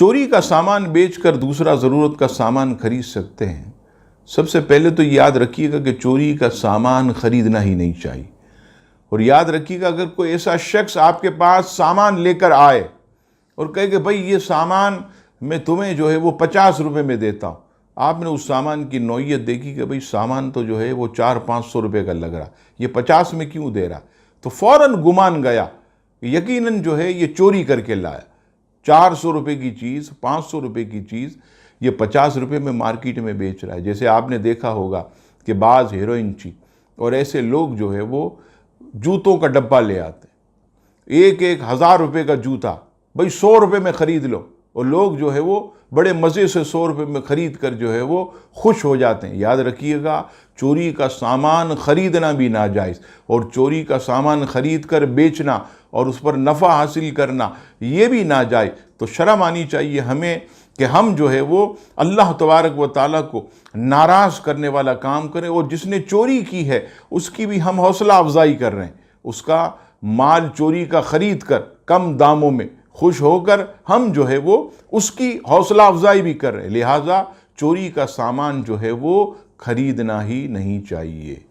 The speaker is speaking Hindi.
चोरी का सामान बेचकर दूसरा ज़रूरत का सामान खरीद सकते हैं। सबसे पहले तो याद रखिएगा कि चोरी का सामान खरीदना ही नहीं चाहिए। और याद रखिएगा, अगर कोई ऐसा शख्स आपके पास सामान लेकर आए और कहे कि भाई ये सामान मैं तुम्हें जो है वो 50 रुपये में देता हूँ, आपने उस सामान की नौइयत देखी कि भाई सामान तो जो है वो 400-500 रुपये का लग रहा, ये 50 में क्यों दे रहा, तो फ़ौरन गुमान गया, यकीनन जो है ये चोरी करके लाया। 400 रुपये की चीज़, 500 रुपये की चीज़ ये 50 रुपये में मार्केट में बेच रहा है। जैसे आपने देखा होगा कि बाज़ हीरोइनची और ऐसे लोग जो है वो जूतों का डब्बा ले आते, एक 1000 रुपये का जूता भाई 100 रुपये में ख़रीद लो, और लोग जो है वो बड़े मज़े से 100 रुपये में ख़रीद कर जो है वो खुश हो जाते हैं। याद रखिएगा, चोरी का सामान ख़रीदना भी नाजायज़, और चोरी का सामान ख़रीद कर बेचना और उस पर नफ़ा हासिल करना ये भी नाजायज़। तो शर्म आनी चाहिए हमें कि हम जो है वो अल्लाह तबारक व तआला को नाराज़ करने वाला काम करें, और जिसने चोरी की है उसकी भी हम हौसला अफजाई कर रहे हैं। उसका माल चोरी का ख़रीद कर कम दामों में खुश होकर हम जो है वो उसकी हौसला अफजाई भी कर रहे हैं। लिहाजा चोरी का सामान जो है वो खरीदना ही नहीं चाहिए।